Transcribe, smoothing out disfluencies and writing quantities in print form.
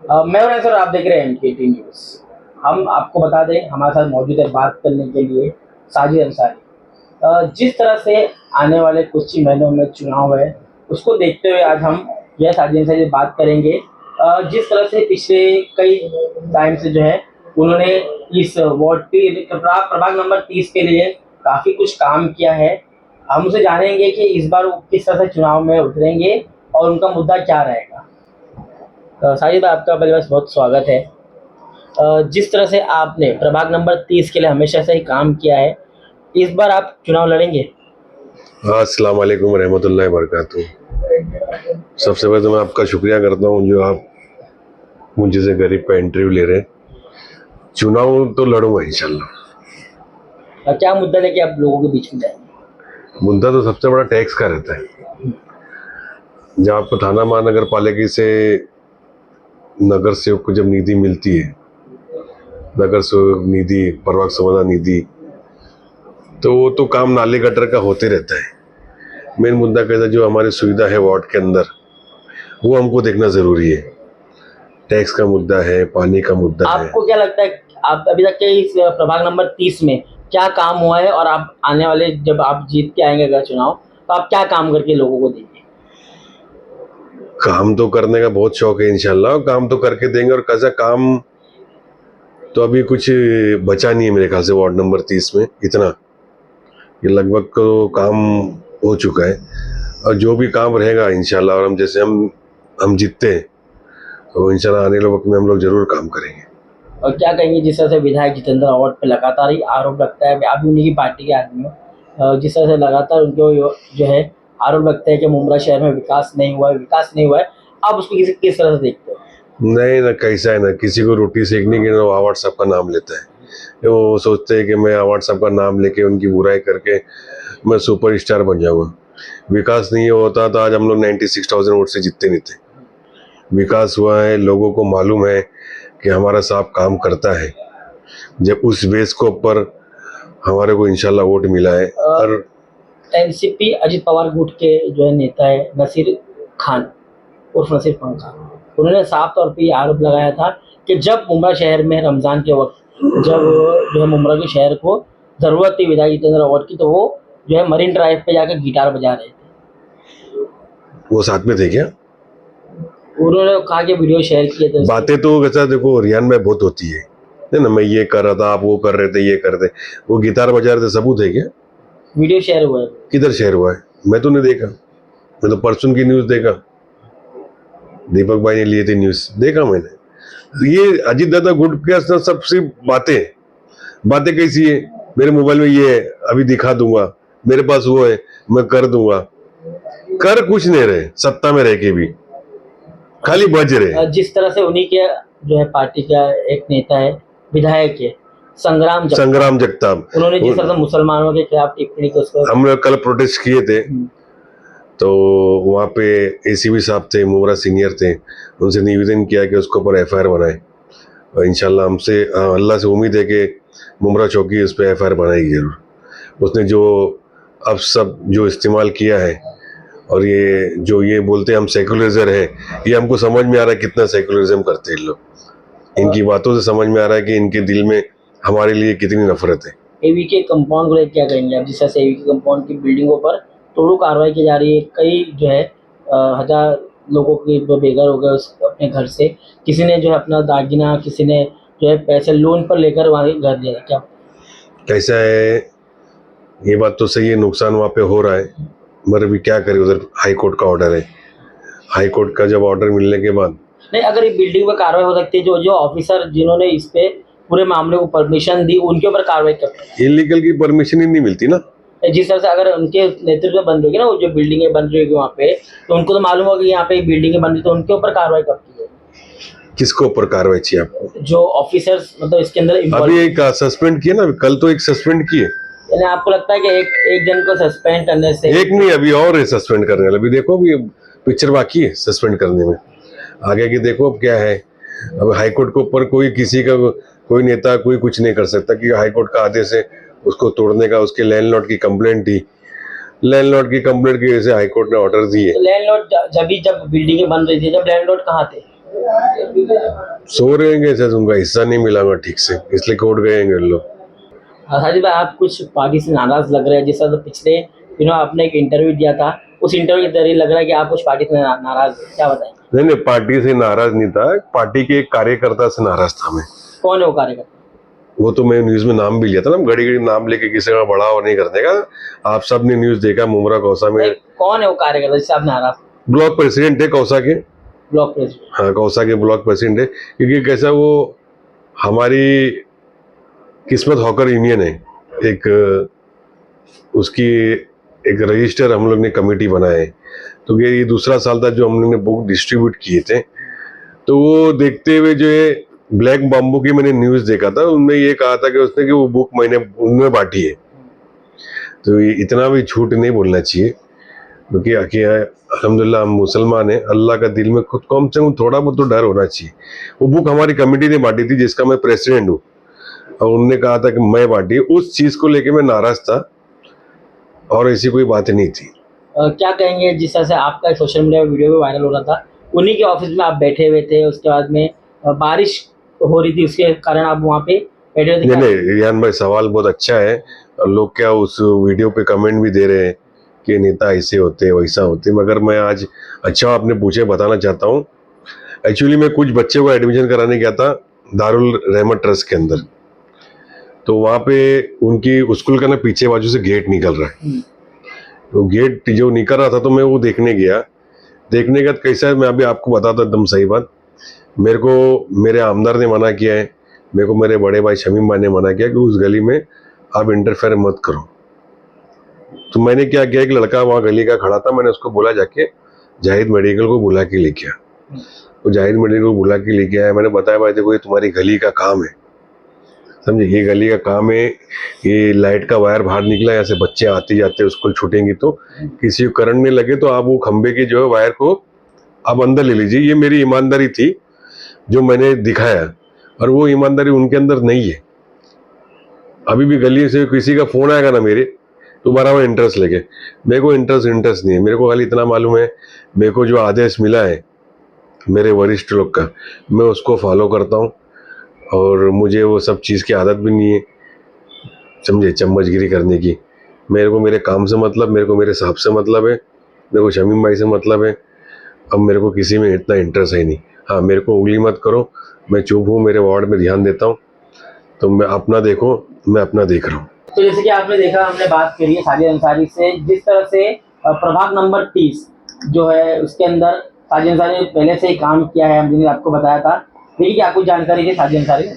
मैं हूं सर, आप देख रहे हैं एनकेटी न्यूज़। हम आपको बता दें, हमारे साथ मौजूद है बात करने के लिए साजिद अंसारी। जिस तरह से आने वाले कुछ ही महीनों में चुनाव है, उसको देखते हुए आज हम यह साजिद अंसारी से बात करेंगे। जिस तरह से पिछले कई टाइम से जो है उन्होंने इस वार्ड प्रभाग नंबर 30 के लिए काफ़ी कुछ काम किया है। हम उनसे जानेंगे कि इस बार वो किस तरह से चुनाव में उतरेंगे और उनका मुद्दा क्या रहेगा। साजिद भाई, आपका पहले बस बहुत स्वागत है। जिस तरह से आपने प्रभाग नंबर 30 के लिए हमेशा से ही काम किया है, इस बार आप चुनाव लड़ेंगे? अस्सलाम वालेकुम रहमतुल्लाहि वबरकातुहू। सबसे पहले तो मैं आपका शुक्रिया करता हूँ जो आप मुझे से गरीब का इंटरव्यू ले रहे हैं। चुनाव तो लड़ूंगा इंशाल्लाह। क्या मुद्दा लेके आप लोगों के बीच में जाएंगे? मुद्दा तो सबसे बड़ा टैक्स का रहता है। जब आपको थाना महानगर पालिका से नगर सेवक को जब निधि मिलती है, नगर सेवक निधि, प्रभाग संवर्धन निधि, तो वो तो काम नाले गटर का होते रहता है। मेन मुद्दा कहता है जो हमारी सुविधा है वार्ड के अंदर, वो हमको देखना जरूरी है। टैक्स का मुद्दा है, पानी का मुद्दा है। आपको क्या लगता है, आप अभी तक के इस प्रभाग नंबर 30 में क्या काम हुआ है, और आप आने वाले जब आप जीत के आएंगे अगर चुनाव, तो आप क्या काम करके लोगों को देंगे? काम तो करने का बहुत शौक है इंशाल्लाह, काम तो करके देंगे। और कैसा काम तो अभी कुछ बचा नहीं है मेरे ख्याल से वार्ड नंबर 30 में इतना। ये लगभग तो काम हो चुका है, और जो भी काम रहेगा इंशाल्लाह, और हम जैसे हम जीतते हैं तो इंशाल्लाह आने वाले वक्त में हम लोग जरूर काम करेंगे। और क्या कहेंगे जिस तरह से विधायक जितेंद्र अवार्ड पे लगातार ही आरोप लगता है, आप भी उन्हीं की पार्टी के आदमी हो, जिस तरह से लगातार उनको जो है आरोप लगता है कि मुंब्रा शहर में विकास नहीं हुआ है, आप उसको किस तरह से देखते हो? नहीं ना, कैसा है ना, किसी को रोटी सेकने के ना अवार्ड साहब का नाम लेता है। वो सोचते हैं कि मैं अवार्ड साहब का नाम लेके उनकी बुराई करके मैं सुपर स्टार बन जाऊंगा। विकास नहीं होता तो आज हम लोग 96,000 वोट से जीतते नहीं थे। विकास हुआ है, लोगों को मालूम है कि हमारा साहब काम करता है। जब उस बेस को ऊपर हमारे को इंशाल्लाह वोट मिला है। और एनसीपी अजित पवार गुट के जो है नेता है नसीर खान उर्फ नसीर खान, उन्होंने साफ तौर पे ये आरोप लगाया था कि जब मुंब्रा शहर में रमज़ान के वक्त जब जो है मुंब्रा के शहर को ज़रूरत थी विधायक जितेंद्र अवार्ड की, तो वो जो है मरीन ड्राइव पे जाकर गिटार बजा रहे थे। वो साथ में थे क्या? उन्होंने कहा कि वीडियो शेयर किए थे। बातें तो वैसा देखो रियान में बहुत होती है ना, मैं ये कर रहा था, आप वो कर रहे थे, ये कर रहे थे, वो गिटार बजा रहे थे, सबूत है क्या? वीडियो शेयर हुआ है। किधर शेयर हुआ है? मैं तो नहीं देखा। मैं तो परसों की न्यूज देखा, दीपक भाई ने लिए थे न्यूज, देखा मैंने। ये अजीत दादा गुट के सब सिर्फ बातें कैसी है, मेरे मोबाइल में ये है, अभी दिखा दूंगा, मेरे पास वो है, मैं कर दूंगा। कर कुछ नहीं रहे, सत्ता में रह के भी खाली बज रहे। जिस तरह से उन्हीं के जो है पार्टी का एक नेता है, विधायक है संग्राम जगताप, उन्होंने जिस तरह से मुसलमानों के खिलाफ टिप्पणी की, उसको हम लोग कल प्रोटेस्ट किए थे। तो वहाँ पे एसीपी साहब थे, मुंब्रा सीनियर थे, उनसे निवेदन किया कि उसके ऊपर एफआईआर बनाए। और इंशाल्लाह हमसे अल्लाह से उम्मीद है कि मुंब्रा चौकी उस पर एफआईआर बनाएगी जरूर। उसने जो अब सब जो इस्तेमाल किया है, और ये जो ये बोलते हैं हम सेकुलरिज्म है, ये हमको समझ में आ रहा है कितना सेकुलरिज्म करते हैं लोग। इनकी बातों से समझ में आ रहा है कि इनके दिल में हमारे लिए कितनी नफरत है। एवी के कंपाउंड को लेकर क्या करेंगे आप? जिस तरह से एवी के कंपाउंड की बिल्डिंगों पर तोड़ो कार्रवाई की जा रही है, कई जो है 1000 लोगों के बेघर हो गए अपने घर से, किसी ने जो है अपना दागिना, किसी ने जो है पैसे लोन पर लेकर वहाँ घर लिया। क्या कैसा है, ये बात तो सही है, नुकसान वहाँ पे हो रहा है, मगर अभी क्या करें, उधर हाई कोर्ट का ऑर्डर है। हाई कोर्ट का जब ऑर्डर मिलने के बाद नहीं, अगर ये बिल्डिंग पर कार्रवाई हो सकती है, जो ऑफिसर जिन्होंने इस पे पूरे मामले को परमिशन दी, उनके ऊपर कार्रवाई कर। इलीगल की परमिशन ही नहीं मिलती ना। जिस तरह से अगर उनके नेतृत्व में बन रही है ना, वो जो बिल्डिंगें बन रही है वहाँ पे, तो उनको तो मालूम होगा कि यहाँ पे बिल्डिंगें बन रही, तो उनके ऊपर कार्रवाई कब की है? किसको ऊपर कार्रवाई चाहिए आपको? जो ऑफिसर्स मतलब इसके अंदर अभी एक सस्पेंड किए ना, कल तो एक सस्पेंड किए। यानी आपको लगता है कि एक जन को सस्पेंड करने से? एक नहीं, अभी और है सस्पेंड करने वाला। अभी देखो, अभी पिक्चर बाकी है सस्पेंड करने में, आगे की देखो अब क्या है। अब हाईकोर्ट के ऊपर कोई किसी का कोई नेता कोई कुछ नहीं कर सकता, कि हाईकोर्ट का आदेश है उसको तोड़ने का। उसके लैंडलॉर्ड की कंप्लेंट थी, लैंडलॉर्ड की कंप्लेंट की वजह से हाईकोर्ट ने ऑर्डर दिए। लैंडलॉर्ड जब बिल्डिंगें बन रही थी, जब लैंडलॉर्ड कहाँ थे? सो रहेंगे सर, उनका हिस्सा नहीं मिला मैं ठीक से, इसलिए कोर्ट गएंगे लोग। हाजी भाई, आप कुछ पार्टी से नाराज लग रहे हैं। जिस तरह से पिछले दिनों आपने एक इंटरव्यू दिया था, उस इंटरव्यू के जरिए लग रहा है कि आप कुछ पार्टी से नाराज हैं। क्या बताएं? नहीं नहीं, पार्टी से नाराज नहीं था, पार्टी के एक कार्यकर्ता से नाराज था मैं। कौन है वो कार्यकर्ता? वो तो मैं न्यूज में नाम भी लिया था ना, घड़ी घड़ी नाम लेके किसी का बढ़ावा नहीं करने का। आप सब ने न्यूज देखा, मुमरा कौसा में। कौन है वो कार्यकर्ता जिससे आप नाराज? ब्लॉक प्रेसिडेंट है कौसा के। Block president? हाँ, कौसा के ब्लॉक प्रेसिडेंट है, क्योंकि कैसा वो हमारी किस्मत हॉकर यूनियन है एक, उसकी एक रजिस्टर हम लोग ने कमेटी बनाए। तो ये दूसरा साल था जो हम लोग ने बुक डिस्ट्रीब्यूट किए थे। तो वो देखते हुए जो है ब्लैक बम्बू की मैंने न्यूज देखा था, उनमें ये कहा था कि उसने कि वो बुक मैंने उनमें बांटी है। तो ये इतना भी झूठ नहीं बोलना चाहिए, क्योंकि अल्हम्दुलिल्लाह हम मुसलमान हैं, अल्लाह का दिल में खुद कम से कम थोड़ा बहुत तो डर होना चाहिए। वो बुक हमारी कमेटी ने बांटी थी, जिसका मैं प्रेसिडेंट हूँ, और उनने कहा था कि मैं बांटी। उस चीज को लेके मैं नाराज था, और ऐसी कोई बात नहीं थी। क्या कहेंगे जिस तरह से आपका सोशल मीडिया वीडियो भी वायरल हो रहा था, उन्हीं के ऑफिस में आप बैठे हुए थे, उसके बाद में बारिश हो रही थी, उसके कारण आप वहाँ पे बैठे हुए थे? नहीं नहीं रियान भाई, सवाल बहुत अच्छा है। और लोग क्या उस वीडियो पे कमेंट भी दे रहे हैं कि नेता ऐसे होते हैं वैसा होते हैं, मगर मैं आज अच्छा आपने पूछे बताना चाहता हूँ। एक्चुअली मैं कुछ बच्चे को एडमिशन कराने गया था दारुल रहमत ट्रस्ट के अंदर। तो वहाँ पे उनकी स्कूल का ना पीछे बाजू से गेट निकल रहा है। तो गेट जो निकल रहा था तो मैं वो देखने गया। देखने का कैसा है, मैं अभी आपको बताता एकदम सही बात। मेरे को मेरे आमदार ने मना किया है, मेरे को मेरे बड़े भाई शमीम भाई ने मना किया कि उस गली में आप इंटरफेयर मत करो। तो मैंने क्या किया, एक लड़का वहाँ गली का खड़ा था, मैंने उसको बोला जाके जाहिद मेडिकल को बुला के लेके आ। तो जाहिद मेडिकल को बुला के लेके आया। मैंने बताया भाई देखो ये तुम्हारी गली का काम है, समझे, ये गली का काम है, ये लाइट का वायर बाहर निकला, यहाँ से बच्चे आते जाते स्कूल छूटेंगी तो किसी को करंट नहीं लगे तो आप वो खंबे के जो है वायर को आप अंदर ले लीजिए। ये मेरी ईमानदारी थी जो मैंने दिखाया, और वो ईमानदारी उनके अंदर नहीं है। अभी भी गली से किसी का फोन आएगा ना मेरे, तुम्हारा वो इंटरेस्ट लेके, मेरे को इंटरेस्ट नहीं है। मेरे को खाली इतना मालूम है, मेरे को जो आदेश मिला है मेरे वरिष्ठ लोग का, मैं उसको फॉलो करता हूँ। और मुझे वो सब चीज़ की आदत भी नहीं है, समझे, चम्मचगिरी करने की। मेरे को मेरे काम से मतलब, मेरे को मेरे साहब से मतलब है, मेरे को शमीम भाई से मतलब है। अब मेरे को किसी में इतना इंटरेस्ट है नहीं। हाँ, मेरे को उंगली मत करो, मैं चुप हूँ, मेरे वार्ड में ध्यान देता हूँ। तो मैं अपना देखो, मैं अपना देख रहा हूँ। तो जैसे कि आपने देखा, हमने बात करी है साजिद अंसारी से। जिस तरह से प्रभाग नंबर 30 जो है उसके अंदर साजिद अंसारी ने पहले से ही काम किया है, हमने आपको बताया था। देखिए क्या कुछ जानकारी है साजिद अंसारी।